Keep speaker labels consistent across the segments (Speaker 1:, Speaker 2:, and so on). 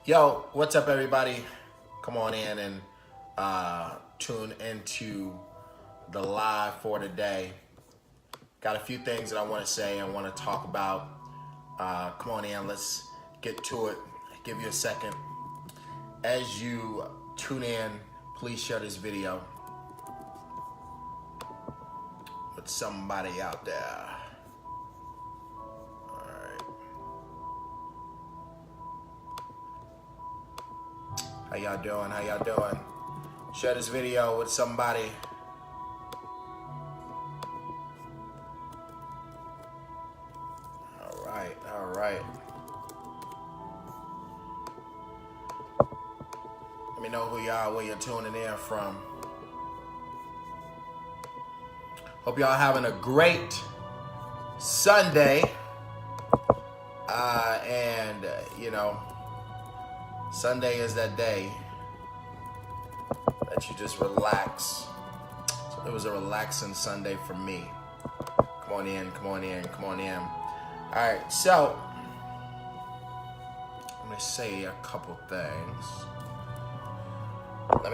Speaker 1: Yo, what's up, everybody? Come on in and tune into the live for today. Got a few things that I want to say and want to talk about. Come on in, let's get to it. Give you a second. As you tune in, please share this video with somebody out there. How y'all doing? How y'all doing? Share this video with somebody. All right. Let me know who you are, where you're tuning in from. Hope y'all having a great Sunday. Sunday is that day that you just relax. So it was a relaxing Sunday for me. Come on in. All right, so I'm gonna say a couple things. Let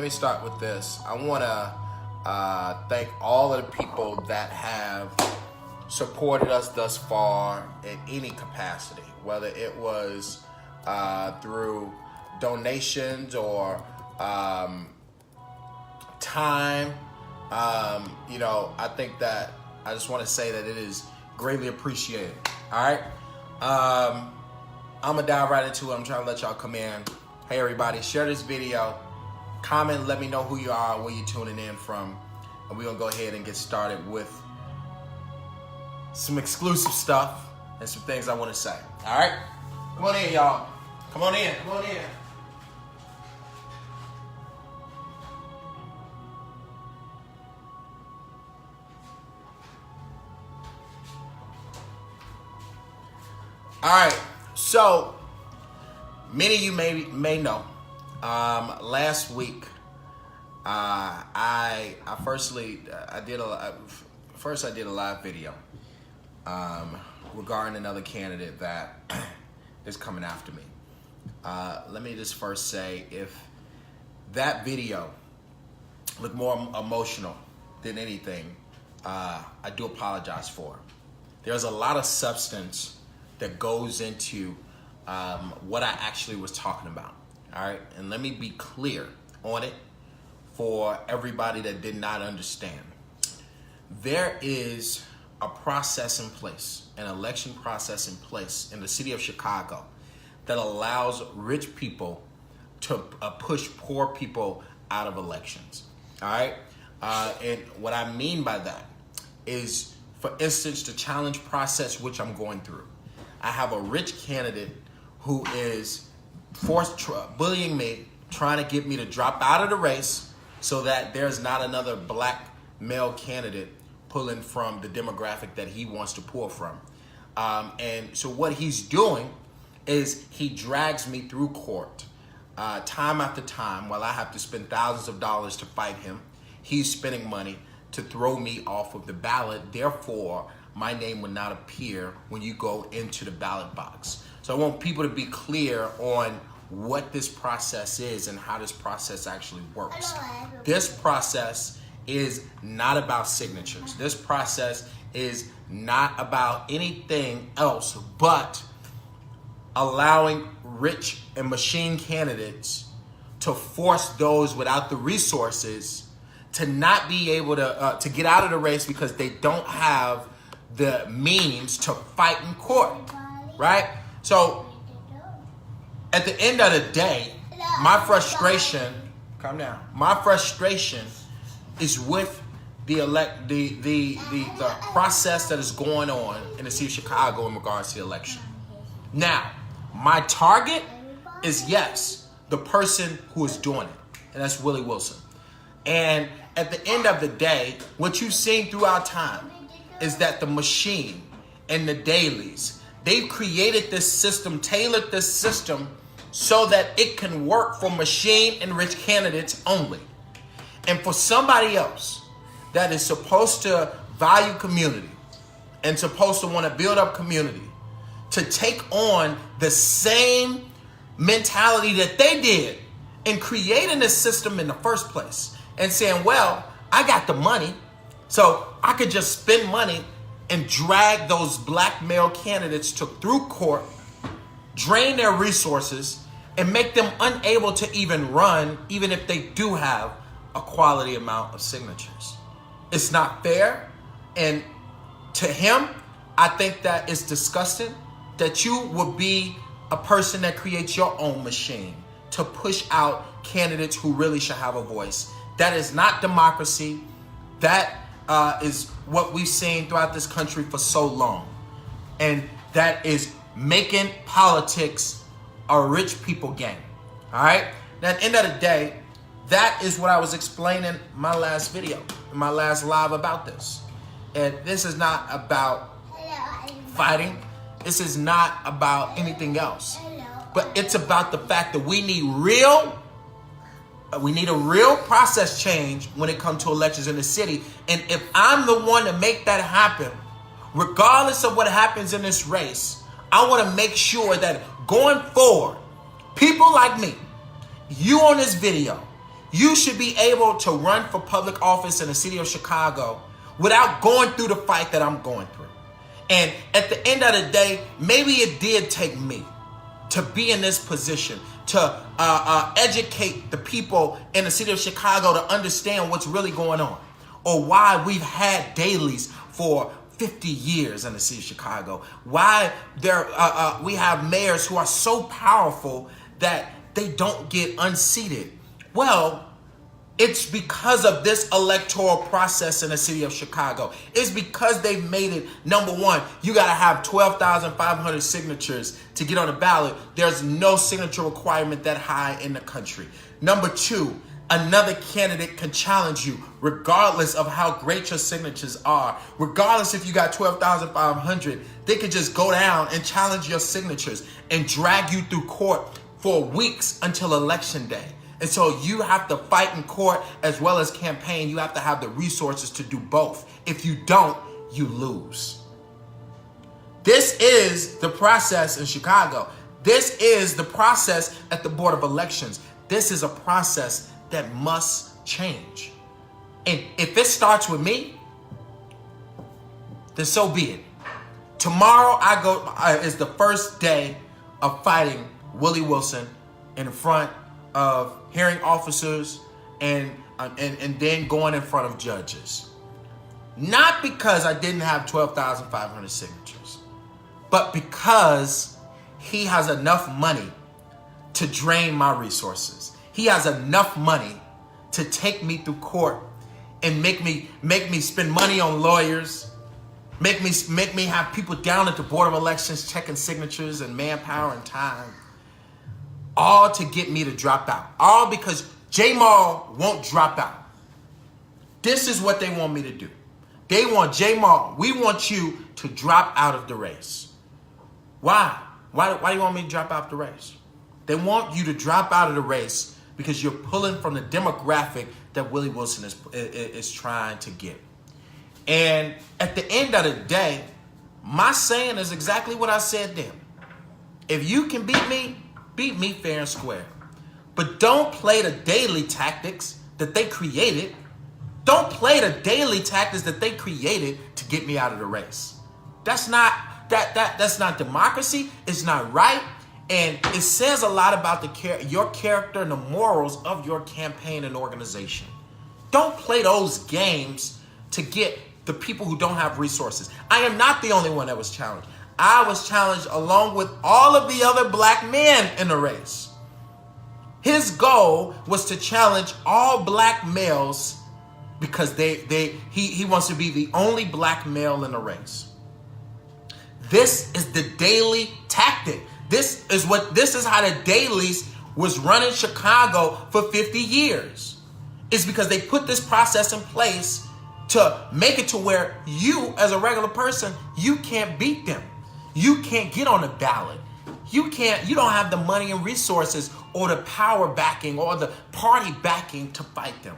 Speaker 1: me start with this. I wanna thank all of the people that have supported us thus far in any capacity, whether it was through donations or time. I think that I just want to say that it is greatly appreciated. All right. I'm gonna dive right into it. I'm trying to let y'all come in. Hey, everybody, share this video, comment, let me know who you are, where you're tuning in from, and we're gonna go ahead and get started with some exclusive stuff and some things I want to say. All right? Come on in, y'all. Come on in. All right. So, many of you may know, last week, I did a live video regarding another candidate that is coming after me. Let me just first say, if that video looked more emotional than anything, I do apologize for it. There's a lot of substance that goes into what I actually was talking about. All right, and let me be clear on it for everybody that did not understand. There is a process in place, an election process in place in the city of Chicago that allows rich people to push poor people out of elections. All right? And what I mean by that is, for instance, the challenge process, which I'm going through. I have a rich candidate who is bullying me, trying to get me to drop out of the race so that there's not another black male candidate pulling from the demographic that he wants to pull from. And so what he's doing is he drags me through court time after time while I have to spend thousands of dollars to fight him. He's spending money to throw me off of the ballot. Therefore, my name will not appear when you go into the ballot box. So I want people to be clear on what this process is and how this process actually works. This process is not about signatures. This process is not about anything else but allowing rich and machine candidates to force those without the resources to not be able to get out of the race because they don't have the means to fight in court, right? So at the end of the day, my frustration, calm down, my frustration is with the process that is going on in the city of Chicago in regards to the election. Now, my target is, yes, the person who is doing it, and that's Willie Wilson. And at the end of the day, what you've seen throughout time is that the machine and the dailies, they've created this system, tailored this system so that it can work for machine and rich candidates only. And for somebody else that is supposed to value community and supposed to want to build up community to take on the same mentality that they did in creating this system in the first place and saying, well, I got the money, so I could just spend money and drag those black male candidates through court, drain their resources, and make them unable to even run, even if they do have a quality amount of signatures. It's not fair. And to him, I think that it's disgusting that you would be a person that creates your own machine to push out candidates who really should have a voice. That is not democracy. That is what we've seen throughout this country for so long. And that is making politics a rich people game. All right? Now, at the end of the day, that is what I was explaining in my last video, in my last live about this. And this is not about fighting. This is not about anything else. But it's about the fact that we need a real process change when it comes to elections in the city. And if I'm the one to make that happen, regardless of what happens in this race, I want to make sure that going forward, people like me, you on this video, you should be able to run for public office in the city of Chicago without going through the fight that I'm going through. And at the end of the day, maybe it did take me to be in this position, to educate the people in the city of Chicago to understand what's really going on, or why we've had dailies for 50 years in the city of Chicago, why we have mayors who are so powerful that they don't get unseated. Well, it's because of this electoral process in the city of Chicago. It's because they've made it, number one, you got to have 12,500 signatures to get on the ballot. There's no signature requirement that high in the country. Number two, another candidate can challenge you regardless of how great your signatures are. Regardless if you got 12,500, they could just go down and challenge your signatures and drag you through court for weeks until election day. And so you have to fight in court as well as campaign. You have to have the resources to do both. If you don't, you lose. This is the process in Chicago. This is the process at the Board of Elections. This is a process that must change. And if it starts with me, then so be it. Tomorrow is the first day of fighting Willie Wilson in front of hearing officers and then going in front of judges. Not because I didn't have 12,500 signatures, but because he has enough money to drain my resources. He has enough money to take me through court and make me spend money on lawyers, make me have people down at the Board of Elections checking signatures and manpower and time. All to get me to drop out. All because Jamal won't drop out. This is what they want me to do. They want Jamal, we want you to drop out of the race. Why? Why do you want me to drop out of the race? They want you to drop out of the race because you're pulling from the demographic that Willie Wilson is trying to get. And at the end of the day, my saying is exactly what I said then. If you can beat me fair and square. But don't play the daily tactics that they created. Don't play the daily tactics that they created to get me out of the race. That's not democracy. It's not right. And it says a lot about your character and the morals of your campaign and organization. Don't play those games to get the people who don't have resources. I am not the only one that was challenged. I was challenged along with all of the other black men in the race. His goal was to challenge all black males because he wants to be the only black male in the race. This is the daily tactic. This is how the dailies was running Chicago for 50 years. It's because they put this process in place to make it to where you, as a regular person, you can't beat them. You can't get on the ballot. You don't have the money and resources or the power backing or the party backing to fight them.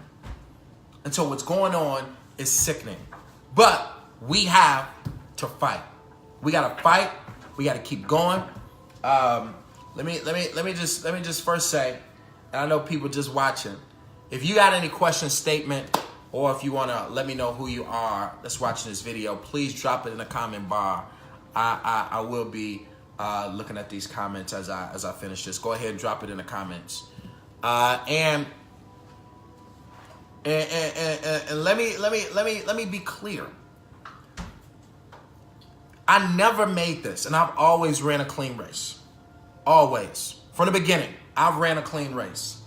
Speaker 1: And so what's going on is sickening. But we have to fight. We got to fight We got to keep going. Let me just first say, and I know people just watching, if you got any question statement, or if you want to let me know who you are that's watching this video, please drop it in the comment bar. I will be looking at these comments as I finish this. Go ahead and drop it in the comments. And let me be clear. I never made this, and I've always ran a clean race. Always. From the beginning, I've ran a clean race.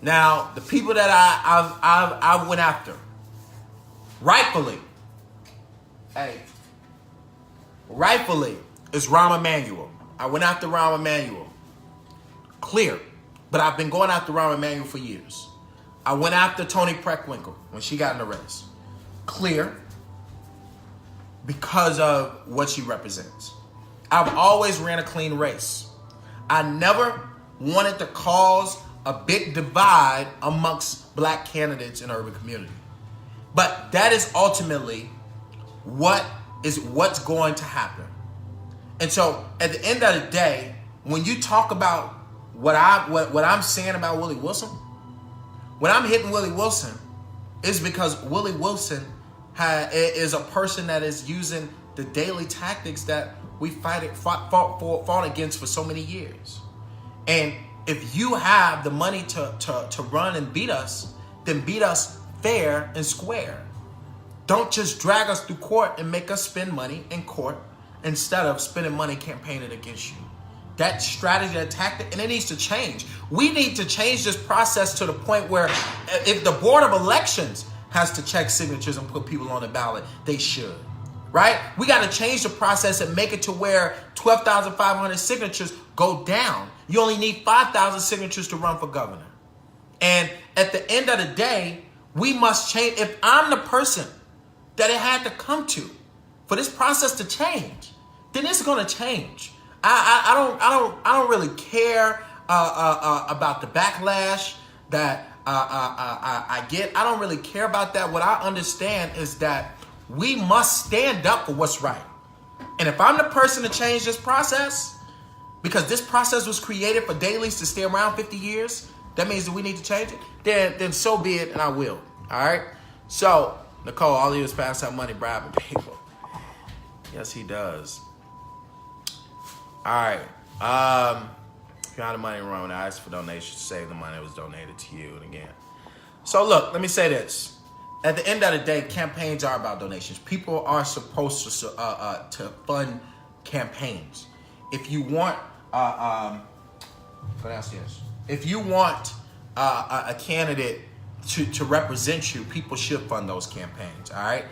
Speaker 1: Now, the people that I went after, rightfully, is Rahm Emanuel. I went after Rahm Emanuel. Clear. But I've been going after Rahm Emanuel for years. I went after Toni Preckwinkle when she got in the race. Clear. Because of what she represents. I've always ran a clean race. I never wanted to cause a big divide amongst black candidates in urban community. But that is ultimately what's going to happen. And so at the end of the day, when you talk about what I'm saying about Willie Wilson, when I'm hitting Willie Wilson, it's because Willie Wilson is a person that is using the daily tactics that we fought against for so many years. And if you have the money to run and beat us, then beat us fair and square. Don't just drag us through court and make us spend money in court instead of spending money campaigning against you. That strategy, that tactic, and it needs to change. We need to change this process to the point where if the Board of Elections has to check signatures and put people on the ballot, they should, right? We got to change the process and make it to where 12,500 signatures go down. You only need 5,000 signatures to run for governor. And at the end of the day, we must change. If I'm the person that it had to come to for this process to change, then it's going to change. I don't really care about the backlash that I get. I don't really care about that. What I understand is that we must stand up for what's right. And if I'm the person to change this process, because this process was created for dailies to stay around 50 years, that means that we need to change it, then so be it, and I will. All right? So, Nicole, all you do is pass out money, bribing people. Yes, he does. All right. If you're out of money wrong, I asked for donations to save the money that was donated to you. And again, so look, let me say this. At the end of the day, campaigns are about donations. People are supposed to fund campaigns. If you want, if you want a candidate to represent you, people should fund those campaigns. All right.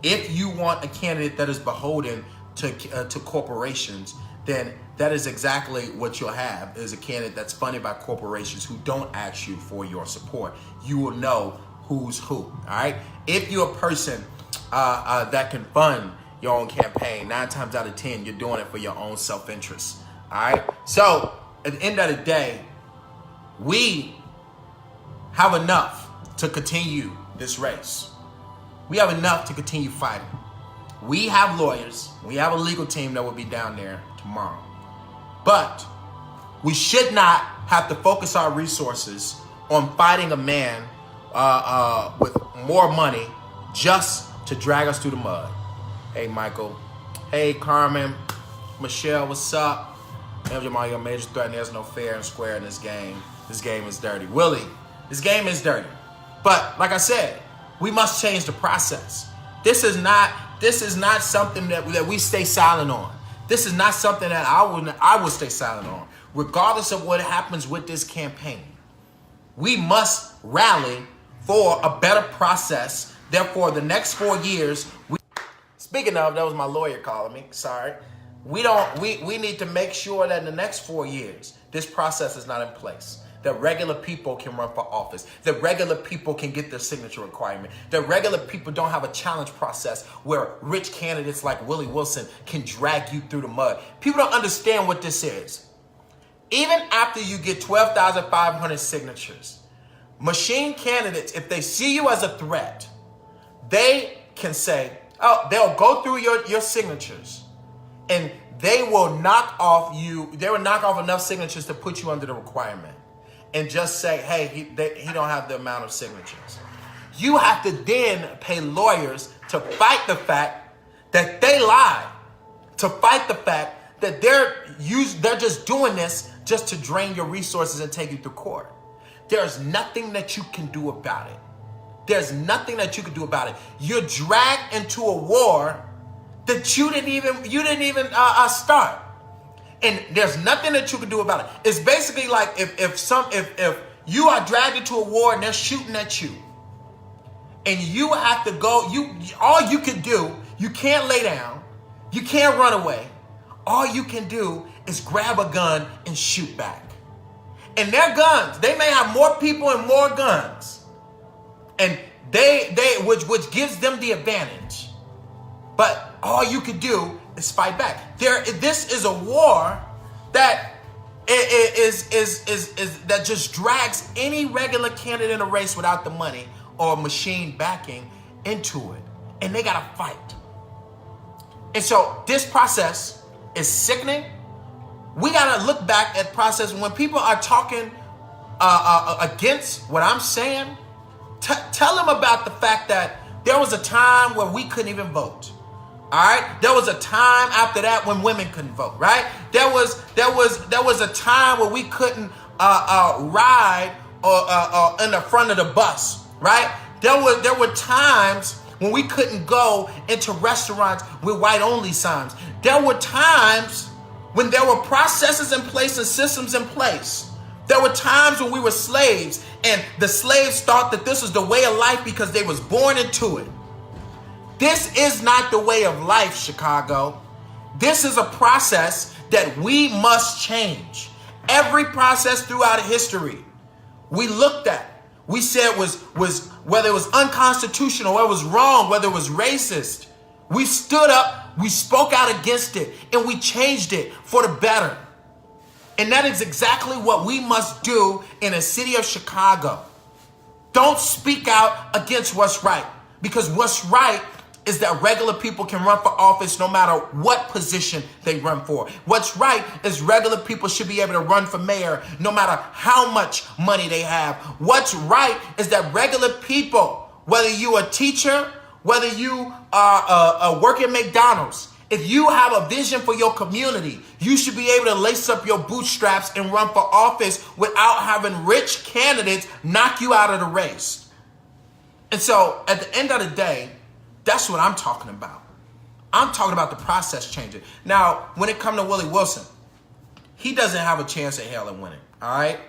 Speaker 1: If you want a candidate that is beholden to corporations, then that is exactly what you'll have, is a candidate that's funded by corporations who don't ask you for your support. You will know who's who, all right? If you're a person that can fund your own campaign, 9 times out of 10, you're doing it for your own self-interest, all right? So at the end of the day, we have enough to continue this race. We have enough to continue fighting. We have lawyers. We have a legal team that will be down there tomorrow. But we should not have to focus our resources on fighting a man with more money just to drag us through the mud. Hey, Michael. Hey, Carmen. Michelle, what's up? MJ, your major threat, and there's no fair and square in this game. This game is dirty. Willie, this game is dirty. But like I said, we must change the process. This is not something that we stay silent on. This is not something that I will stay silent on, regardless of what happens with this campaign. We must rally for a better process. Therefore, the next 4 years. Speaking of, that was my lawyer calling me. Sorry. We need to make sure that in the next 4 years, this process is not in place. That regular people can run for office. That regular people can get their signature requirement. That regular people don't have a challenge process where rich candidates like Willie Wilson can drag you through the mud. People don't understand what this is. Even after you get 12,500 signatures, machine candidates, if they see you as a threat, they can say, oh, they'll go through your signatures and they will knock off enough signatures to put you under the requirement and just say, hey, he don't have the amount of signatures. You have to then pay lawyers to fight the fact that they lied, to fight the fact that they're just doing this just to drain your resources and take you to court. There's nothing that you can do about it. There's nothing that you can do about it. You're dragged into a war that you didn't even start, and there's nothing that you can do about it. It's basically like if you are dragged into a war and they're shooting at you, and you have to go. All you can do, you can't lay down, you can't run away. All you can do is grab a gun and shoot back. And their guns, they may have more people and more guns, and which gives them the advantage. But all you can do is fight back. This is a war that that just drags any regular candidate in a race without the money or machine backing into it, and they gotta fight. And so this process is sickening. We gotta look back at process when people are talking against what I'm saying. Tell them about the fact that there was a time where we couldn't even vote. All right, there was a time after that when women couldn't vote. Right, there was a time where we couldn't ride or in the front of the bus. Right, there were times when we couldn't go into restaurants with white only signs. There were times when there were processes in place and systems in place. There were times when we were slaves, and the slaves thought that this was the way of life because they was born into it. This is not the way of life, Chicago. This is a process that we must change. Every process throughout history we looked at, we said was whether it was unconstitutional, whether it was wrong, whether it was racist. We stood up, we spoke out against it, and we changed it for the better. And that is exactly what we must do in the city of Chicago. Don't speak out against what's right, because what's right is that regular people can run for office no matter what position they run for. What's right is regular people should be able to run for mayor no matter how much money they have. What's right is that regular people, whether you're a teacher, whether you are working at McDonald's, if you have a vision for your community, you should be able to lace up your bootstraps and run for office without having rich candidates knock you out of the race. And so at the end of the day, that's what I'm talking about. I'm talking about the process changing. Now, when it comes to Willie Wilson, he doesn't have a chance at hell at winning, all right?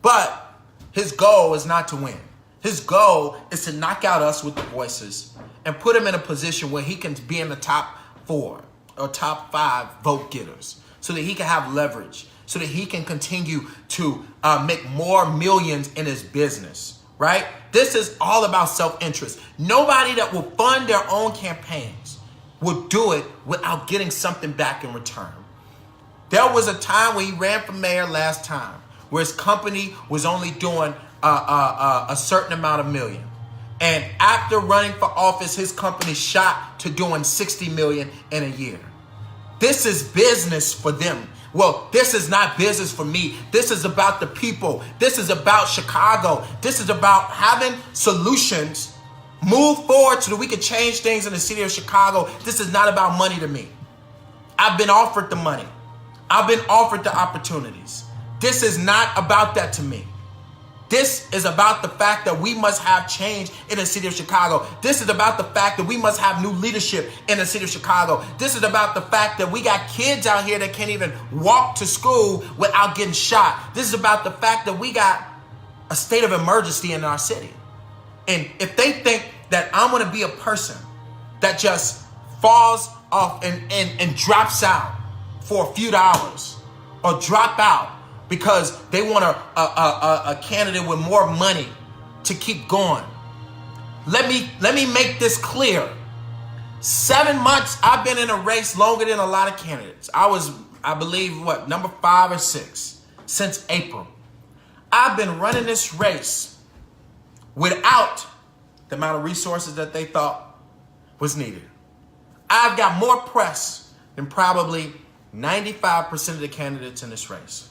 Speaker 1: But his goal is not to win. His goal is to knock out us with the voices and put him in a position where he can be in the top 4 or top 5 vote getters so that he can have leverage, so that he can continue to make more millions in his business. Right? This is all about self-interest. Nobody that will fund their own campaigns will do it without getting something back in return. There was a time when he ran for mayor last time where his company was only doing a certain amount of million. And after running for office, his company shot to doing 60 million in a year. This is business for them. Well, this is not business for me. This is about the people. This is about Chicago. This is about having solutions, move forward so that we can change things in the city of Chicago. This is not about money to me. I've been offered the money. I've been offered the opportunities. This is not about that to me. This is about the fact that we must have change in the city of Chicago. This is about the fact that we must have new leadership in the city of Chicago. This is about the fact that we got kids out here that can't even walk to school without getting shot. This is about the fact that we got a state of emergency in our city. And if they think that I'm going to be a person that just falls off and drops out for a few dollars or drop out because they want a candidate with more money to keep going. Let me make this clear. 7 months, I've been in a race longer than a lot of candidates. I believe, number 5 or 6 since April. I've been running this race without the amount of resources that they thought was needed. I've got more press than probably 95% of the candidates in this race.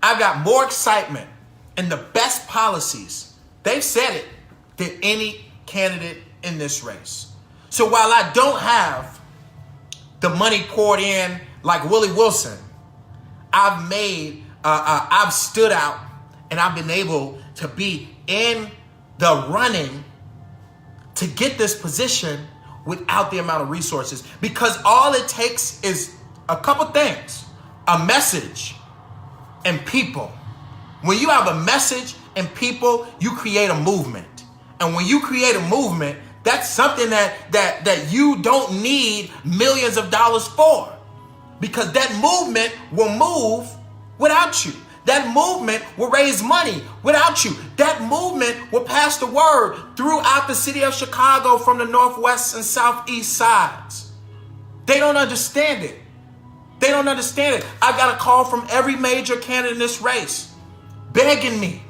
Speaker 1: I've got more excitement and the best policies, they've said it, than any candidate in this race. So while I don't have the money poured in like Willie Wilson, I've stood out and I've been able to be in the running to get this position without the amount of resources, because all it takes is a couple things: a message and people. When you have a message and people, you create a movement. And when you create a movement, that's something that you don't need millions of dollars for, because that movement will move without you. That movement will raise money without you. That movement will pass the word throughout the city of Chicago from the northwest and southeast sides. They don't understand it. They don't understand it. I got a call from every major candidate in this race begging me,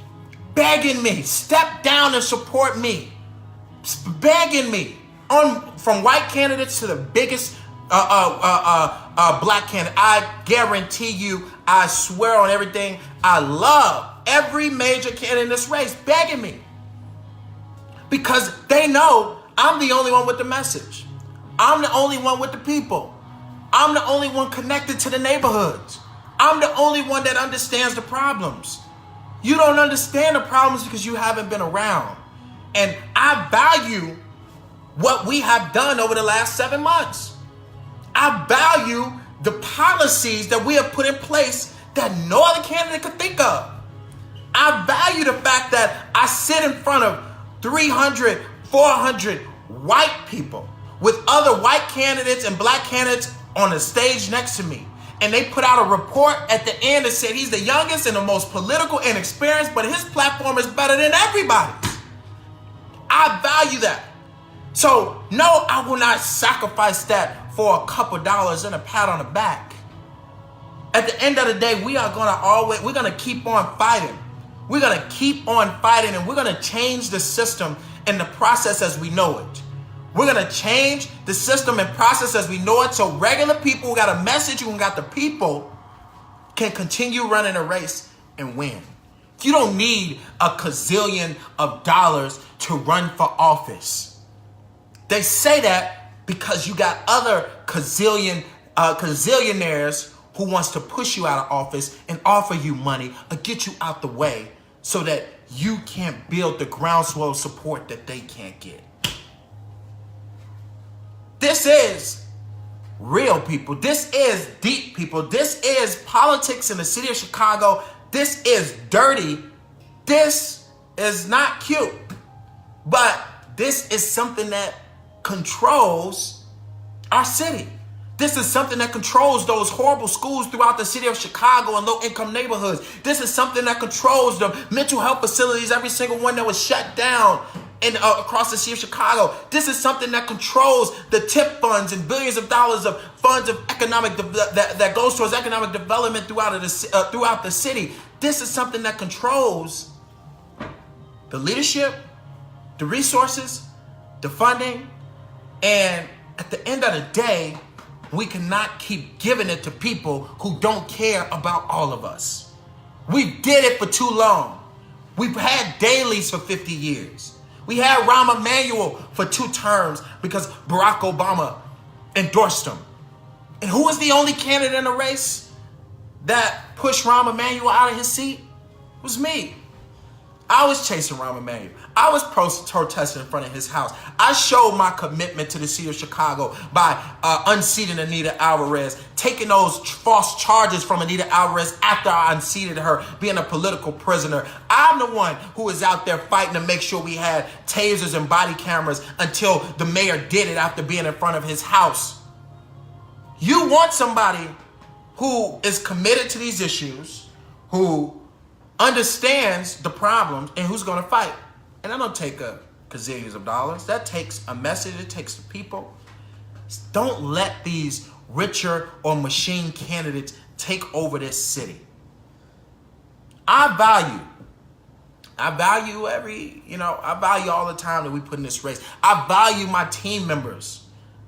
Speaker 1: step down and support me, begging me, from white candidates to the biggest black candidate. I guarantee you, I swear on everything, I love every major candidate in this race begging me, because they know I'm the only one with the message. I'm the only one with the people. I'm the only one connected to the neighborhoods. I'm the only one that understands the problems. You don't understand the problems because you haven't been around. And I value what we have done over the last 7 months. I value the policies that we have put in place that no other candidate could think of. I value the fact that I sit in front of 300, 400 white people with other white candidates and black candidates on the stage next to me. And they put out a report at the end that said he's the youngest and the most political and experienced, but his platform is better than everybody's. I value that. So no, I will not sacrifice that for a couple dollars and a pat on the back. At the end of the day, we're gonna keep on fighting. We're gonna keep on fighting, and we're gonna change the system and the process as we know it. We're going to change the system and process as we know it, so regular people who got a message, who got the people, can continue running a race and win. You don't need a gazillion of dollars to run for office. They say that because you got other gazillionaires who wants to push you out of office and offer you money or get you out the way so that you can't build the groundswell of support that they can't get. This is real, people. This is deep, people. This is politics in the city of Chicago. This is dirty. This is not cute. But this is something that controls our city. This is something that controls those horrible schools throughout the city of Chicago and low-income neighborhoods. This is something that controls the mental health facilities, every single one that was shut down across the city of Chicago. This is something that controls the TIP funds and billions of dollars of funds of that goes towards economic development throughout the city. This is something that controls the leadership, the resources, the funding, and at the end of the day, we cannot keep giving it to people who don't care about all of us. We did it for too long. We've had dailies for 50 years. We had Rahm Emanuel for 2 terms because Barack Obama endorsed him. And who was the only candidate in the race that pushed Rahm Emanuel out of his seat? It was me. I was chasing Rahm Emanuel. I was protesting in front of his house. I showed my commitment to the city of Chicago by unseating Anita Alvarez, taking those false charges from Anita Alvarez after I unseated her, being a political prisoner. I'm the one who was out there fighting to make sure we had tasers and body cameras until the mayor did it after being in front of his house. You want somebody who is committed to these issues, who understands the problems, and who's going to fight. And that don't take a gazillions of dollars. That takes a message. It takes the people. Don't let these richer or machine candidates take over this city. I value all the time that we put in this race. I value my team members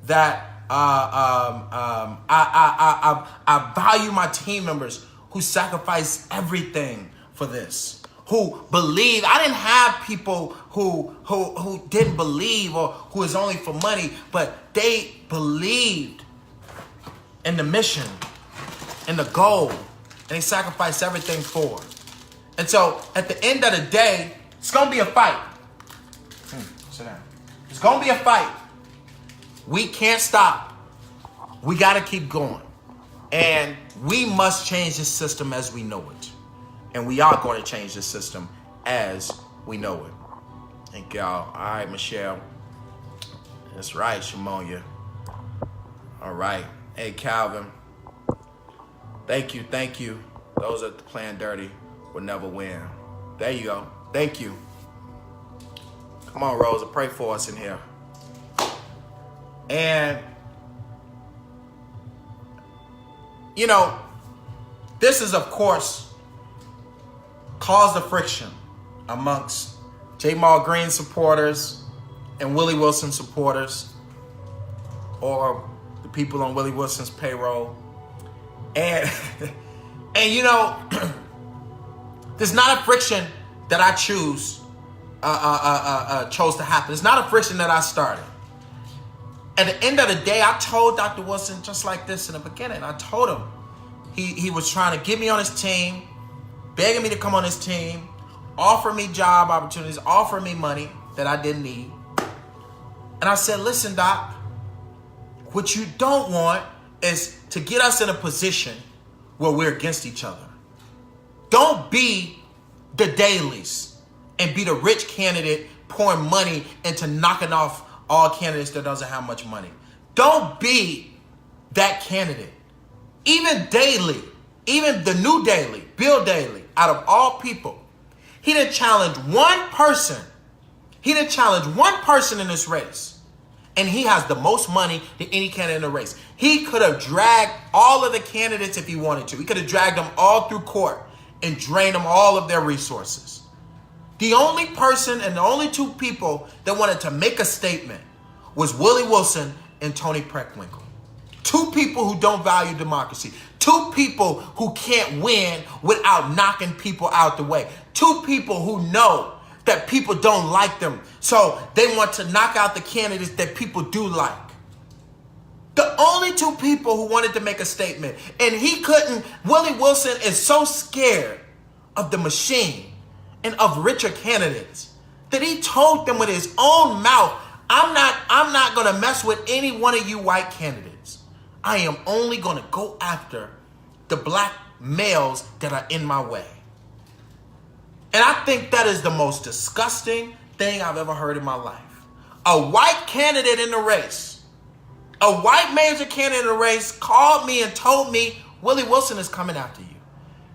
Speaker 1: that I value my team members who sacrifice everything for this, who believe. I didn't have people who didn't believe or who is only for money, but they believed in the mission and the goal, and they sacrificed everything for it. And so at the end of the day, it's going to be a fight. Sit down. It's going to be a fight. We can't stop. We got to keep going. And we must change this system as we know it. And we are going to change this system as we know it. Thank y'all. All right, Michelle. That's right, Shimonia. All right. Hey, Calvin. Thank you. Thank you. Those that playing dirty will never win. There you go. Thank you. Come on, Rosa. Pray for us in here. And, you know, this is, of course, caused a friction amongst Jamal Green supporters and Willie Wilson supporters, or the people on Willie Wilson's payroll. And you know, there's not a friction that I chose to happen. It's not a friction that I started. At the end of the day, I told Dr. Wilson just like this in the beginning. I told him he was trying to get me on his team, begging me to come on his team, offer me job opportunities, offer me money that I didn't need. And I said, listen, Doc, what you don't want is to get us in a position where we're against each other. Don't be the Dailies and be the rich candidate pouring money into knocking off all candidates that doesn't have much money. Don't be that candidate. Even Daley, even the new Daley, Bill Daley, out of all people, he didn't challenge one person. He didn't challenge one person in this race. And he has the most money than any candidate in the race. He could have dragged all of the candidates if he wanted to. He could have dragged them all through court and drained them all of their resources. The only person and the only two people that wanted to make a statement was Willie Wilson and Toni Preckwinkle. Two people who don't value democracy. Two people who can't win without knocking people out the way. Two people who know that people don't like them, so they want to knock out the candidates that people do like. The only two people who wanted to make a statement, and he couldn't. Willie Wilson is so scared of the machine and of richer candidates that he told them with his own mouth, I'm not going to mess with any one of you white candidates. I am only going to go after the black males that are in my way. And I think that is the most disgusting thing I've ever heard in my life. A white candidate in the race, a white major candidate in the race called me and told me, Willie Wilson is coming after you.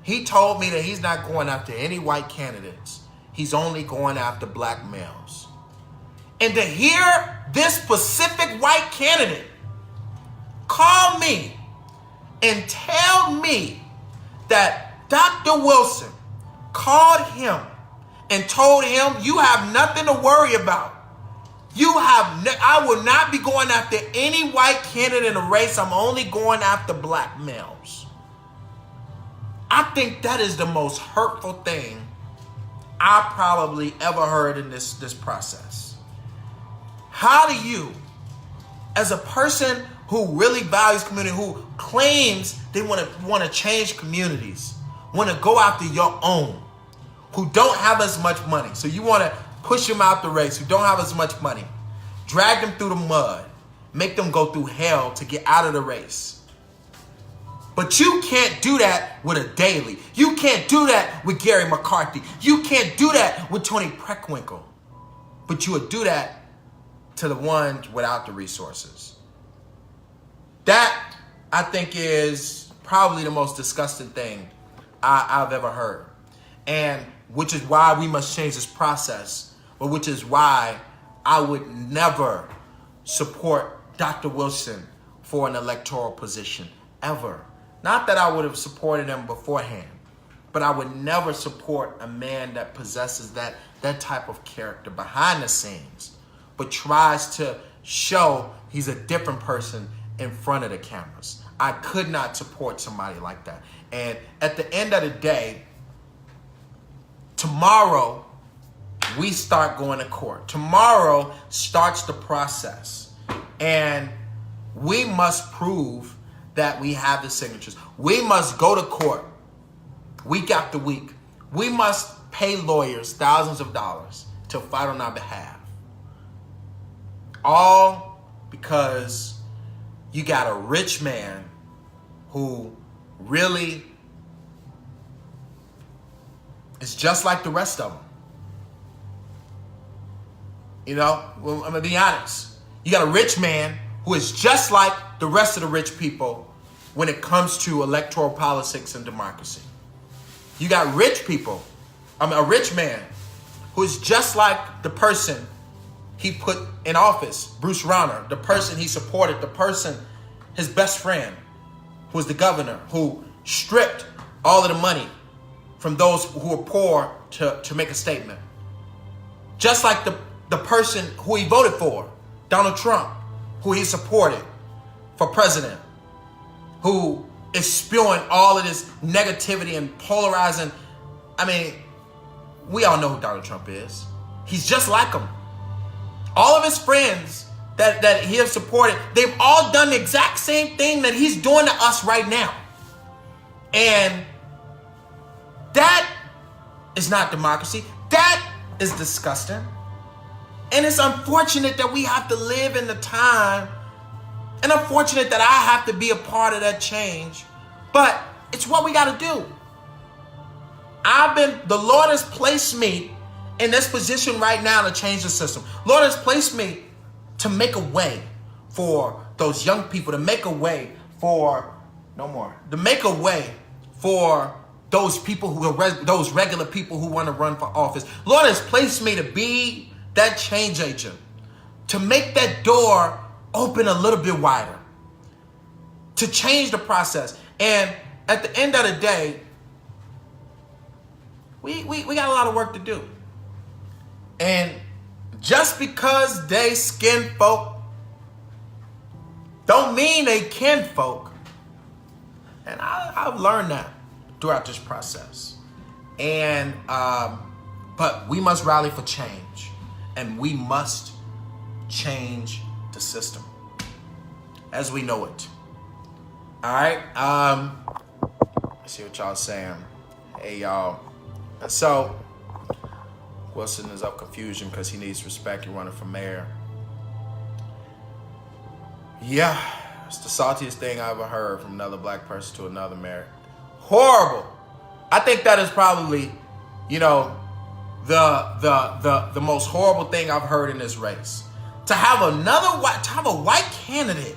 Speaker 1: He told me that he's not going after any white candidates. He's only going after black males. And to hear this specific white candidate call me and tell me that Dr. Wilson called him and told him, you have nothing to worry about. I will not be going after any white candidate in the race. I'm only going after black males. I think that is the most hurtful thing I probably ever heard in this process. How do you, as a person who really values community, who claims they want to change communities, want to go after your own, who don't have as much money, so you want to push them out the race, who don't have as much money, drag them through the mud, make them go through hell to get out of the race. But you can't do that with a Daley. You can't do that with Gary McCarthy. You can't do that with Toni Preckwinkle. But you would do that to the ones without the resources. That, I think, is probably the most disgusting thing I've ever heard. And which is why we must change this process, but which is why I would never support Dr. Wilson for an electoral position, ever. Not that I would have supported him beforehand, but I would never support a man that possesses that type of character behind the scenes, but tries to show he's a different person in front of the cameras. I could not support somebody like that. And at the end of the day, tomorrow we start going to court. Tomorrow starts the process. And we must prove that we have the signatures. We must go to court week after week. We must pay lawyers thousands of dollars to fight on our behalf. All because you got a rich man who really is just like the rest of them. You know, well, I'm going to be honest. You got a rich man who is just like the rest of the rich people when it comes to electoral politics and democracy. You got rich people. A rich man who is just like the person he put in office, Bruce Rauner, the person he supported, the person, his best friend, who was the governor, who stripped all of the money from those who were poor to make a statement. Just like the person who he voted for, Donald Trump, who he supported for president, who is spewing all of this negativity and polarizing. I mean, we all know who Donald Trump is. He's just like him. All of his friends that he has supported, they've all done the exact same thing that he's doing to us right now. And that is not democracy. That is disgusting. And it's unfortunate that we have to live in the time, and unfortunate that I have to be a part of that change. But it's what we got to do. The Lord has placed me in this position right now to change the system. Lord has placed me to make a way for those young people, to make a way for to make a way for those people who are those regular people who want to run for office. Lord has placed me to be that change agent, to make that door open a little bit wider, to change the process. And at the end of the day, we got a lot of work to do. And just because they skin folk don't mean they kin folk. And I've learned that throughout this process. And but we must rally for change, and we must change the system as we know it. All right. Let's see what y'all saying. Hey, y'all. So Wilson is up confusion because he needs respect. He's running for mayor. Yeah, it's the saltiest thing I ever heard from another black person to another mayor. Horrible. I think that is probably, the most horrible thing I've heard in this race. To have a white candidate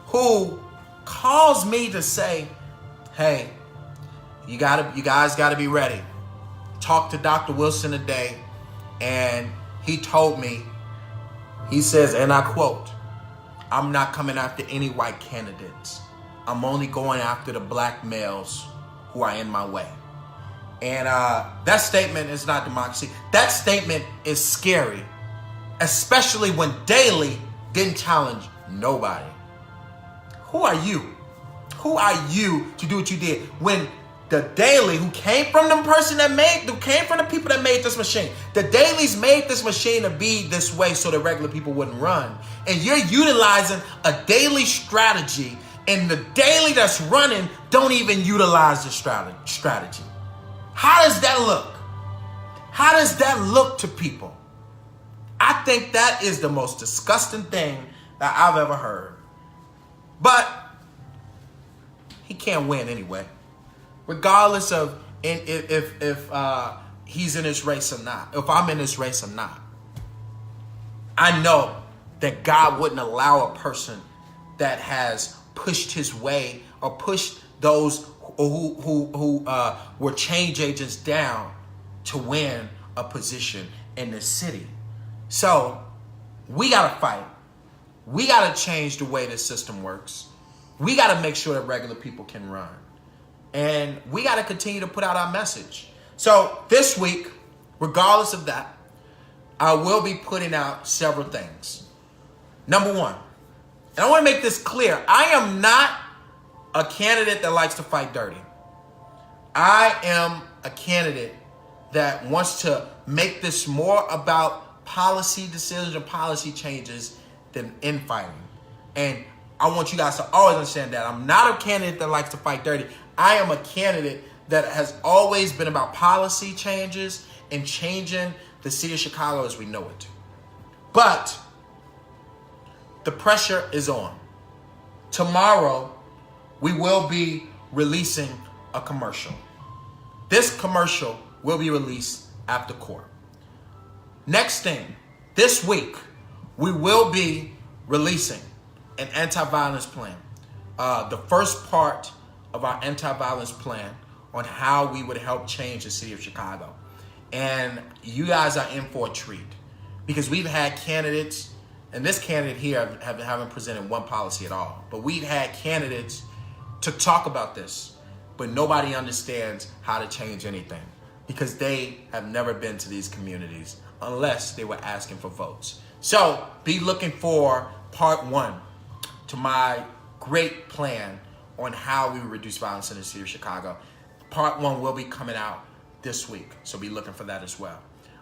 Speaker 1: who calls me to say, "Hey, you guys gotta be ready." Talked to Dr. Wilson today, and he told me, he says, and I quote, "I'm not coming after any white candidates. I'm only going after the black males who are in my way." And that statement is not democracy. That statement is scary, especially when Daley didn't challenge nobody. Who are you? Who are you to do what you did? When the Daley, who came from the people that made this machine, the Daleys made this machine to be this way so that regular people wouldn't run. And you're utilizing a Daley strategy, and the Daley that's running don't even utilize the strategy. How does that look? How does that look to people? I think that is the most disgusting thing that I've ever heard. But he can't win anyway, regardless of if he's in this race or not, if I'm in this race or not. I know that God wouldn't allow a person that has pushed his way or pushed those who were change agents down to win a position in the city. So we got to fight. We got to change the way this system works. We got to make sure that regular people can run. And we got to continue to put out our message. So this week, regardless of that, I will be putting out several things. Number one, And I want to make this clear. I am not a candidate that likes to fight dirty. I am a candidate that wants to make this more about policy decisions and policy changes than infighting. And I want you guys to always understand that. I'm not a candidate that likes to fight dirty. I am a candidate that has always been about policy changes and changing the city of Chicago as we know it. But the pressure is on. Tomorrow, we will be releasing a commercial. This commercial will be released after court. Next thing, this week, we will be releasing an anti-violence plan. The first part of our anti-violence plan on how we would help change the city of Chicago. And you guys are in for a treat because we've had candidates, and this candidate here haven't presented one policy at all, but we've had candidates to talk about this, but nobody understands how to change anything because they have never been to these communities unless they were asking for votes. So be looking for part 1 to my great plan on how we reduce violence in the city of Chicago. Part 1 will be coming out this week, so be looking for that as well.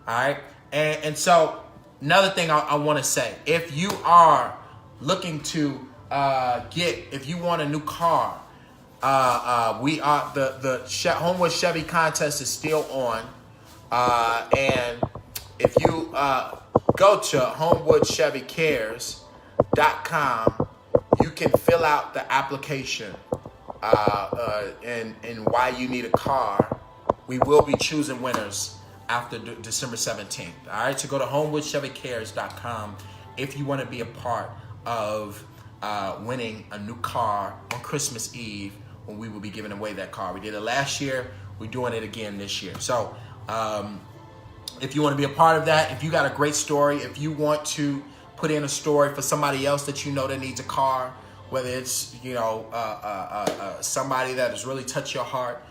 Speaker 1: All right, and so another thing I want to say, if you are looking to if you want a new car, we are the Homewood Chevy contest is still on, and if you go to HomewoodChevyCares.com, you can fill out the application and why you need a car. We will be choosing winners after December 17th. All right, so go to HomewoodChevyCares.com if you want to be a part of winning a new car on Christmas Eve when we will be giving away that car. We did it last year. We're doing it again this year. So if you want to be a part of that, if you got a great story, if you want to put in a story for somebody else that you know that needs a car, whether it's somebody that has really touched your heart,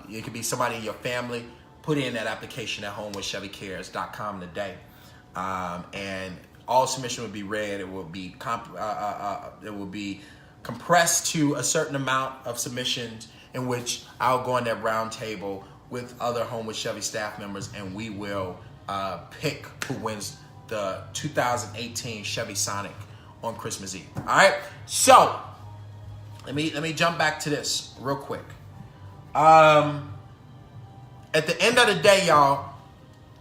Speaker 1: it could be somebody in your family, put in that application at HomewoodChevyCares.com today, and all submission will be read. It will be compressed to a certain amount of submissions in which I'll go on that round table with other Homewood Chevy staff members, and we will pick who wins the 2018 Chevy Sonic on Christmas Eve. All right, so let me jump back to this real quick. At the end of the day, y'all,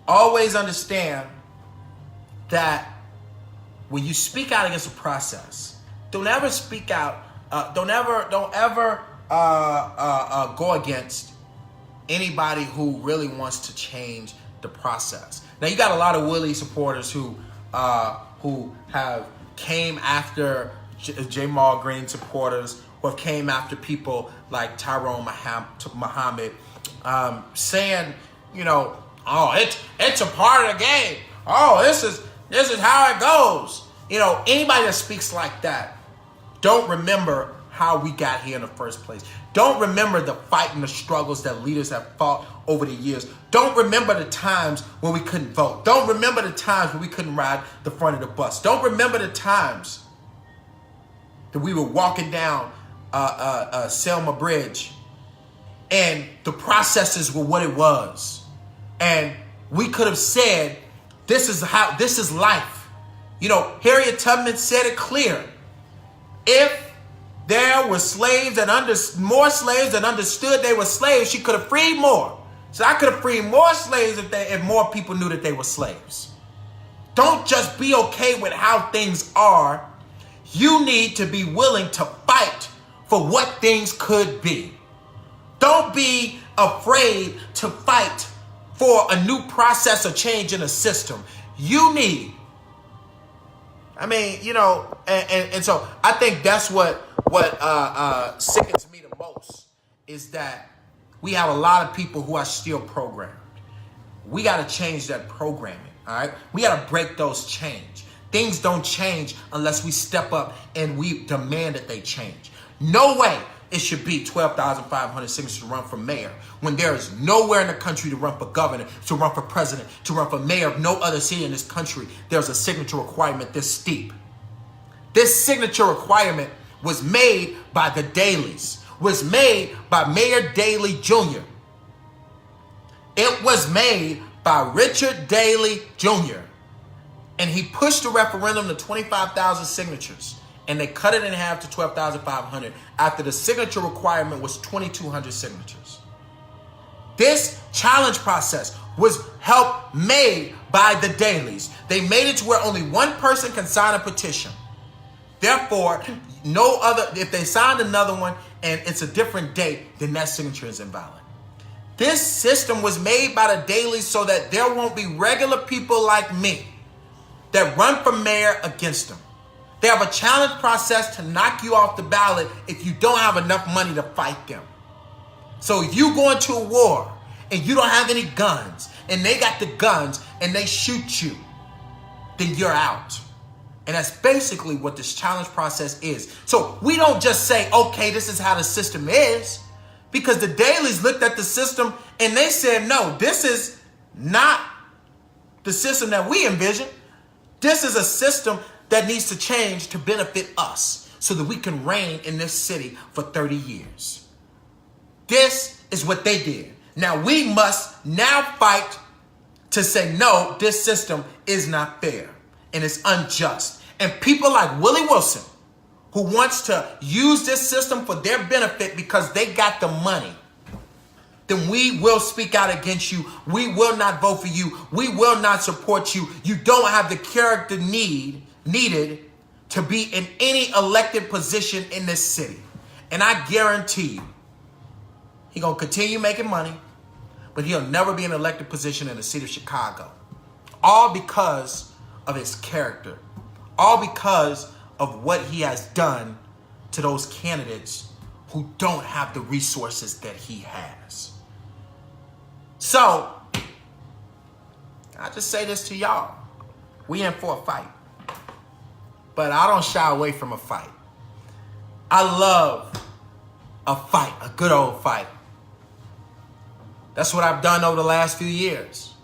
Speaker 1: always understand that when you speak out against a process, don't ever speak out. Don't ever go against anybody who really wants to change the process. Now, you got a lot of Willie supporters who have came after Jamal Green supporters, who have came after people like Tyrone Muhammad, saying, oh, it's a part of the game. Oh, this is how it goes. Anybody that speaks like that don't remember how we got here in the first place. Don't remember the fight and the struggles that leaders have fought over the years. Don't remember the times when we couldn't vote. Don't remember the times when we couldn't ride the front of the bus. Don't remember the times that we were walking down Selma Bridge and the processes were what it was. And we could have said, this is life. Harriet Tubman said it clear. If there were slaves more slaves that understood they were slaves, she could have freed more. So I could have freed more slaves if more people knew that they were slaves. Don't just be okay with how things are. You need to be willing to fight for what things could be. Don't be afraid to fight for a new process or change in a system. You need. And so I think that's what sickens me the most is that we have a lot of people who are still programmed. We got to change that programming, all right? We got to break those chains. Things don't change unless we step up and we demand that they change. No way it should be 12,500 signatures to run for mayor when there is nowhere in the country to run for governor, to run for president, to run for mayor of no other city in this country. There's a signature requirement this steep. This signature requirement was made by the Daleys, was made by Mayor Daley Jr. It was made by Richard Daley Jr. And he pushed the referendum to 25,000 signatures. And they cut it in half to 12,500 after the signature requirement was 2,200 signatures. This challenge process was helped made by the Daleys. They made it to where only one person can sign a petition. Therefore, no other, if they signed another one and it's a different date, then that signature is invalid. This system was made by the Daleys so that there won't be regular people like me that run for mayor against them. They have a challenge process to knock you off the ballot if you don't have enough money to fight them. So if you go into a war and you don't have any guns and they got the guns and they shoot you, then you're out. And that's basically what this challenge process is. So we don't just say, okay, this is how the system is, because the Daleys looked at the system and they said, no, this is not the system that we envision. This is a system that needs to change to benefit us so that we can reign in this city for 30 years. This is what they did. Now we must now fight to say, no, this system is not fair and it's unjust. And people like Willie Wilson, who wants to use this system for their benefit because they got the money, then we will speak out against you. We will not vote for you. We will not support you. You don't have the character needed to be in any elected position in this city. And I guarantee you, he's going to continue making money, but he'll never be in an elected position in the city of Chicago. All because of his character. All because of what he has done to those candidates who don't have the resources that he has. So, I just say this to y'all. We in for a fight. But I don't shy away from a fight. I love a fight, a good old fight. That's what I've done over the last few years.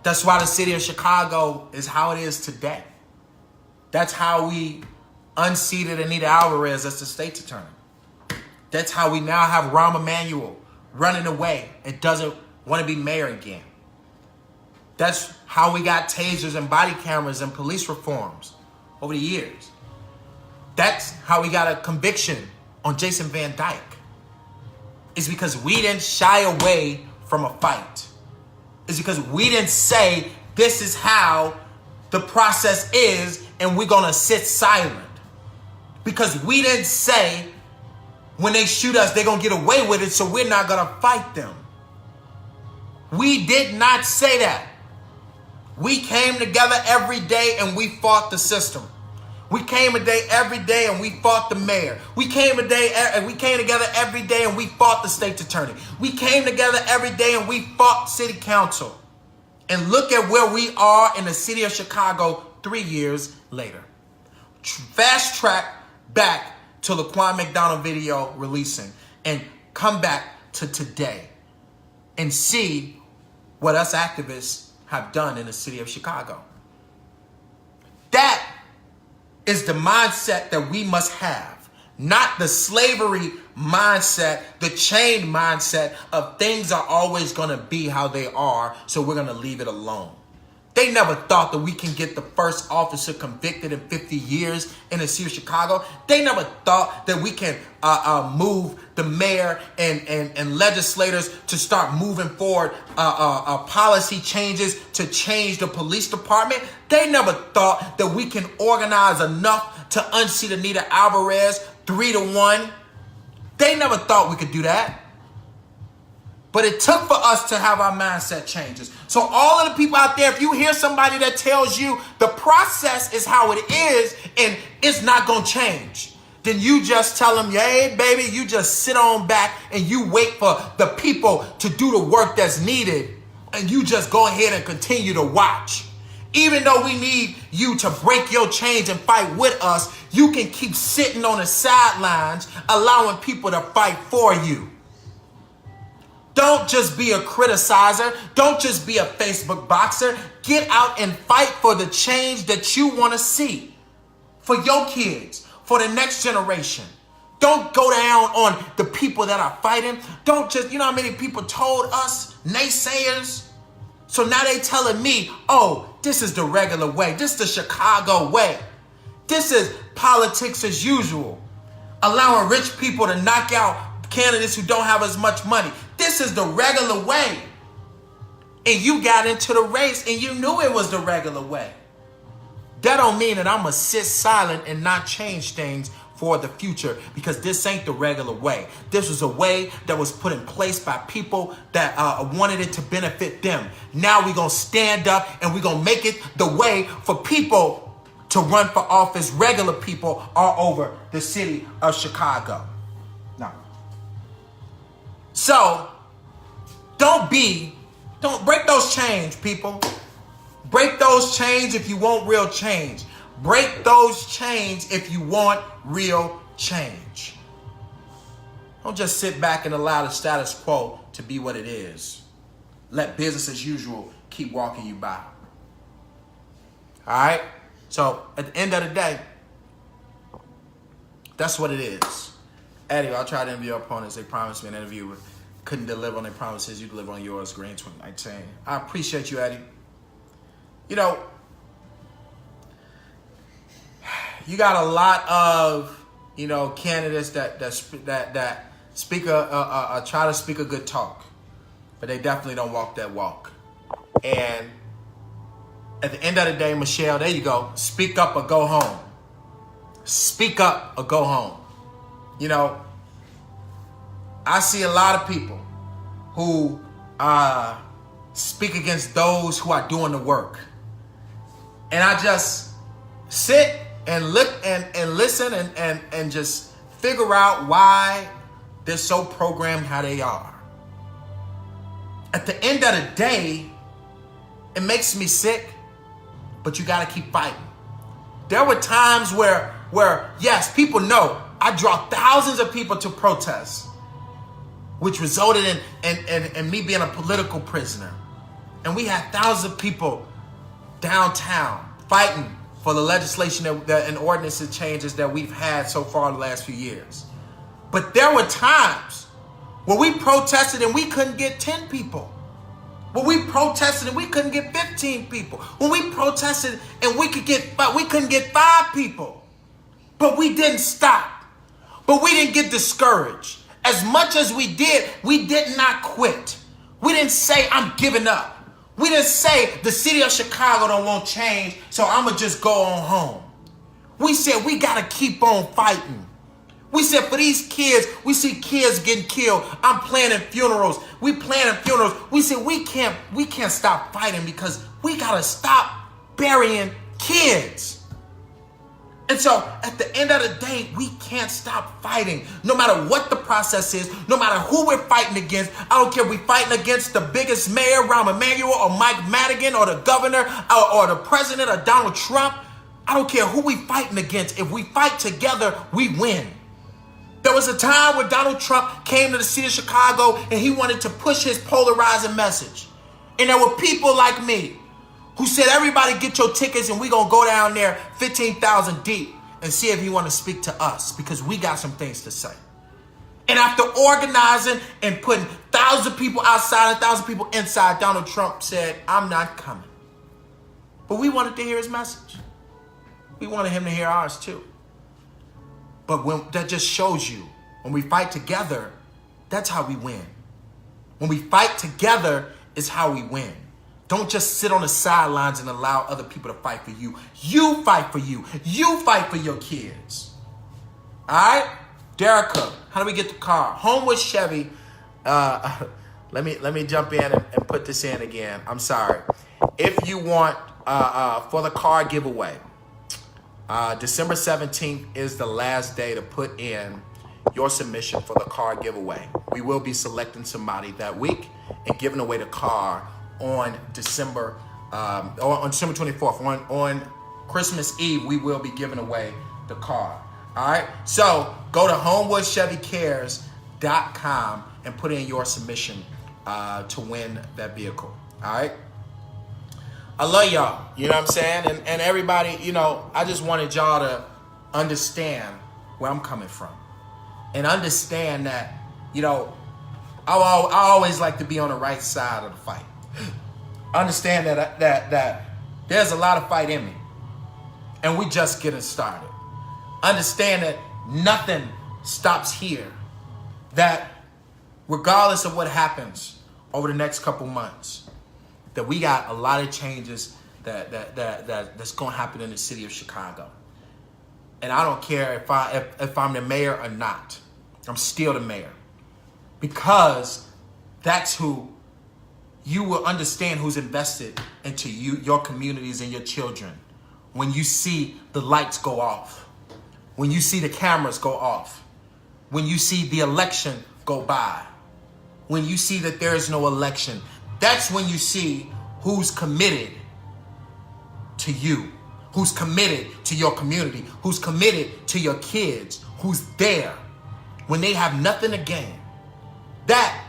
Speaker 1: That's why the city of Chicago is how it is today. That's how we unseated Anita Alvarez as the state's attorney. That's how we now have Rahm Emanuel running away and doesn't want to be mayor again. That's how we got tasers and body cameras and police reforms over the years. That's how we got a conviction on Jason Van Dyke. It's because we didn't shy away from a fight. It's because we didn't say this is how the process is and we're going to sit silent. Because we didn't say when they shoot us, they're going to get away with it, so we're not going to fight them. We did not say that. We came together every day and we fought the system. We came every day and we fought the mayor. We came together every day and we fought the state's attorney. We came together every day and we fought city council. And look at where we are in the city of Chicago 3 years later. Fast track back to the Quan McDonald video releasing and come back to today and see what us activists have done in the city of Chicago. That is the mindset that we must have, not the slavery mindset, the chained mindset of things are always going to be how they are, so we're going to leave it alone. They never thought that we can get the first officer convicted in 50 years in the city of Chicago. They never thought that we can move the mayor and legislators to start moving forward policy changes to change the police department. They never thought that we can organize enough to unseat Anita Alvarez 3-1. They never thought we could do that. But it took for us to have our mindset changes. So all of the people out there, if you hear somebody that tells you the process is how it is and it's not going to change, then you just tell them, hey, baby, you just sit on back and you wait for the people to do the work that's needed. And you just go ahead and continue to watch. Even though we need you to break your chains and fight with us, you can keep sitting on the sidelines, allowing people to fight for you. Don't just be a criticizer. Don't just be a Facebook boxer. Get out and fight for the change that you want to see. for your kids, for the next generation. Don't go down on the people that are fighting. Don't just, you know how many people told us, naysayers? So now they telling me, oh, this is the regular way. This is the Chicago way. This is politics as usual. Allowing rich people to knock out candidates who don't have as much money. This is the regular way. And you got into the race and you knew it was the regular way. That don't mean that I'm going to sit silent and not change things for the future, because this ain't the regular way. This was a way that was put in place by people that wanted it to benefit them. Now we're going to stand up and we're going to make it the way for people to run for office, regular people all over the city of Chicago. No. So don't break those chains, people. Break those chains if you want real change. Break those chains if you want real change. Don't just sit back and allow the status quo to be what it is. Let business as usual keep walking you by. All right? So at the end of the day, that's what it is. Eddie, I'll try to interview your opponents. They promised me an interview, but couldn't deliver on their promises. You deliver on yours, Green 2019. I appreciate you, Eddie. You know, you got a lot of, you know, candidates that speak try to speak a good talk, but they definitely don't walk that walk. And at the end of the day, Michelle, there you go. Speak up or go home. Speak up or go home. You know, I see a lot of people who speak against those who are doing the work. And I just sit and look and listen and just figure out why they're so programmed how they are. At the end of the day, it makes me sick, but you got to keep fighting. There were times where yes, people know I draw thousands of people to protest, which resulted in me being a political prisoner. And we had thousands of people downtown fighting for the legislation and ordinance changes that we've had so far in the last few years. But there were times where we protested and we couldn't get 10 people. When we protested and we couldn't get 15 people. When we protested and we couldn't get 5 people. But we didn't stop. But we didn't get discouraged. As much as we did not quit. We didn't say, I'm giving up. We didn't say the city of Chicago don't want change, so I'm going to just go on home. We said we got to keep on fighting. We said for these kids, we see kids getting killed. I'm planning funerals. We planning funerals. We said we can't stop fighting because we got to stop burying kids. And so at the end of the day, we can't stop fighting. No matter what the process is, no matter who we're fighting against. I don't care if we're fighting against the biggest mayor, Rahm Emanuel, or Mike Madigan, or the governor, or the president, or Donald Trump. I don't care who we fighting against. If we fight together, we win. There was a time when Donald Trump came to the city of Chicago and he wanted to push his polarizing message. And there were people like me who said, everybody get your tickets and we're going to go down there 15,000 deep and see if you want to speak to us because we got some things to say. And after organizing and putting thousands of people outside and 1,000 people inside, Donald Trump said, I'm not coming. But we wanted to hear his message. We wanted him to hear ours too. But that just shows you, when we fight together, that's how we win. When we fight together is how we win. Don't just sit on the sidelines and allow other people to fight for you. You fight for you. You fight for your kids. All right? Derica, how do we get the car? Homewood Chevy. Let me jump in and put this in again. I'm sorry. If you want for the car giveaway, December 17th is the last day to put in your submission for the car giveaway. We will be selecting somebody that week and giving away the car on December 24th. On Christmas Eve, we will be giving away the car. All right. So go to HomewoodChevyCares.com and put in your submission to win that vehicle. All right. I love y'all. You know what I'm saying? And everybody, you know, I just wanted y'all understand where I'm coming from and understand that, I always like to be on the right side of the fight. Understand that there's a lot of fight in me, and we just getting started. Understand that nothing stops here. That regardless of what happens over the next couple months, that we got a lot of changes that's going to happen in the city of Chicago. And I don't care if I'm the mayor or not. I'm still the mayor, because that's who you will understand, who's invested into you, your communities, and your children. When you see the lights go off, when you see the cameras go off, when you see the election go by, when you see that there is no election, that's when you see who's committed to you, who's committed to your community, who's committed to your kids, who's there when they have nothing to gain. That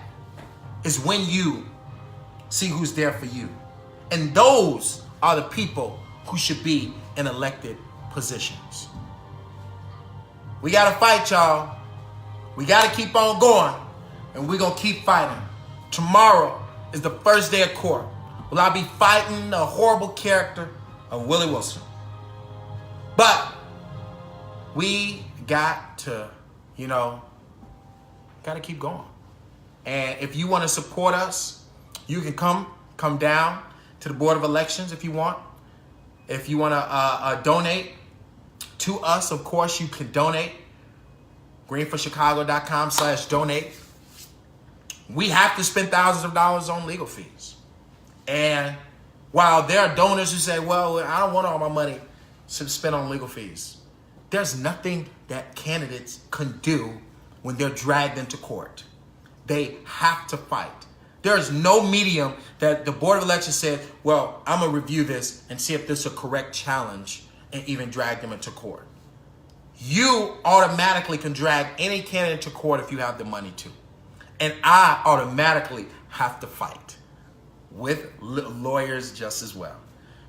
Speaker 1: is when you see who's there for you. And those are the people who should be in elected positions. We got to fight, y'all. We got to keep on going, and we're going to keep fighting. Tomorrow is the first day of court. Will I be fighting the horrible character of Willie Wilson? But we got to, got to keep going. And if you want to support us, you can come down to the Board of Elections if you want. If you want to donate to us, of course, you can donate. greenforchicago.com/donate. We have to spend thousands of dollars on legal fees. And while there are donors who say, well, I don't want all my money to spend on legal fees, there's nothing that candidates can do when they're dragged into court. They have to fight. There is no medium that the Board of Elections said, well, I'm going to review this and see if this is a correct challenge and even drag them into court. You automatically can drag any candidate to court if you have the money to. And I automatically have to fight with lawyers just as well.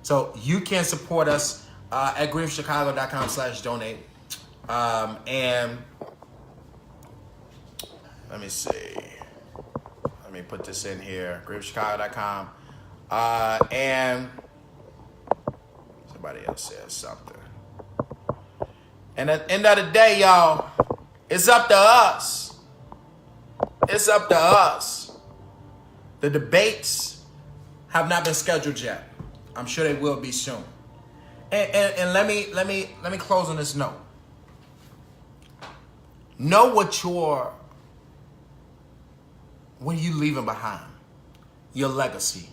Speaker 1: So you can support us at greenforchicago.com/donate. And let me see. Let me put this in here. greenforchicago.com. And somebody else said something. And at the end of the day, y'all, it's up to us. It's up to us. The debates have not been scheduled yet. I'm sure they will be soon. And let me close on this note. Know what are you leaving behind? Your legacy.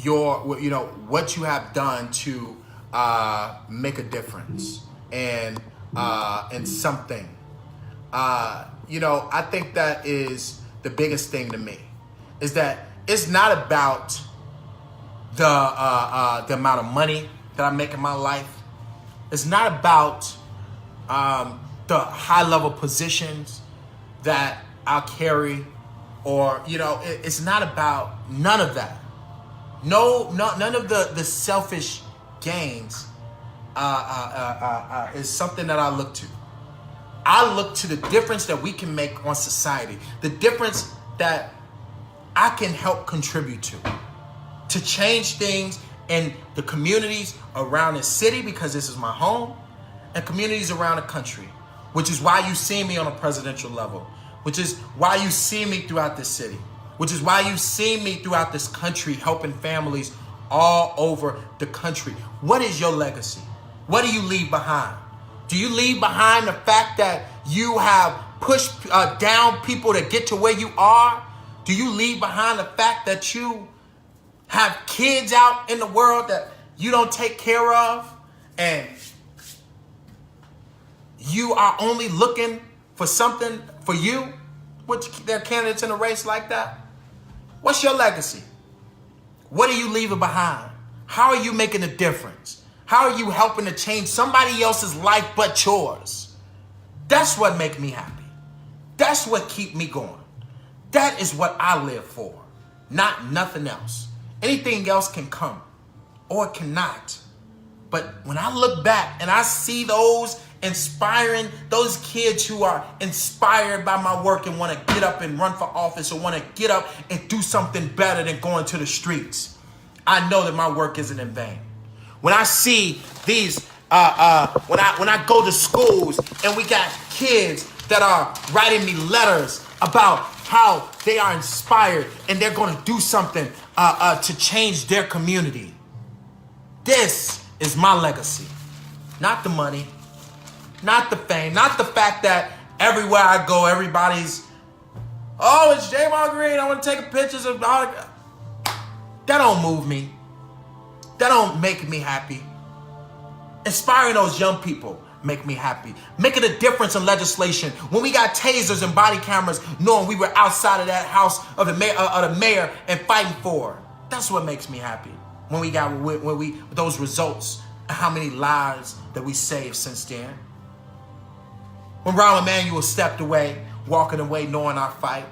Speaker 1: What you have done to make a difference and something. I think that is the biggest thing to me, is that it's not about the amount of money that I make in my life. It's not about the high level positions that I'll carry, or it's not about none of that. None of the selfish gains is something that I look to. I look to the difference that we can make on society, the difference that I can help contribute to change things in the communities around the city, because this is my home, and communities around the country, which is why you see me on a presidential level, which is why you see me throughout this city, which is why you see me throughout this country helping families all over the country. What is your legacy? What do you leave behind? Do you leave behind the fact that you have pushed down people to get to where you are? Do you leave behind the fact that you have kids out in the world that you don't take care of, and you are only looking for something for you, which there are candidates in a race like that? What's your legacy? What are you leaving behind? How are you making a difference? How are you helping to change somebody else's life but yours? That's what makes me happy. That's what keeps me going. That is what I live for, not nothing else. Anything else can come or it cannot. But when I look back and I see those kids who are inspired by my work and want to get up and run for office or want to get up and do something better than going to the streets, I know that my work isn't in vain. When I see these, when I go to schools and we got kids that are writing me letters about how they are inspired and they're going to do something to change their community. This is my legacy. Not the money, not the fame, not the fact that everywhere I go, everybody's, oh, it's J'Mon Green, I want to take pictures of all. That don't move me. That don't make me happy. Inspiring those young people make me happy. Making a difference in legislation. When we got tasers and body cameras, knowing we were outside of that house of the mayor and fighting for. That's what makes me happy. When we got those results, and how many lives that we saved since then. When Rahm Emanuel stepped away, walking away, knowing our fight.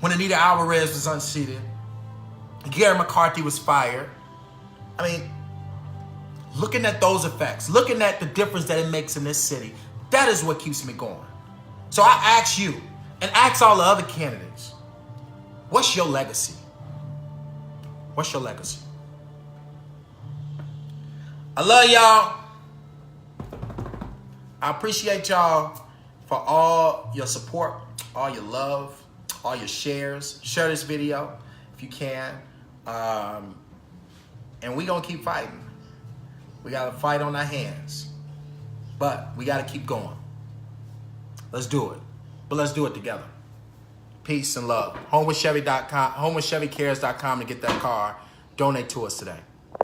Speaker 1: When Anita Alvarez was unseated. Gary McCarthy was fired. I mean, looking at those effects, looking at the difference that it makes in this city, that is what keeps me going. So I ask you, and ask all the other candidates, what's your legacy? What's your legacy? I love y'all. I appreciate y'all for all your support, all your love, all your shares. Share this video if you can. And we're going to keep fighting. We got a fight on our hands. But we got to keep going. Let's do it. But let's do it together. Peace and love. HomewithChevy.com, HomewithChevyCares.com to get that car. Donate to us today.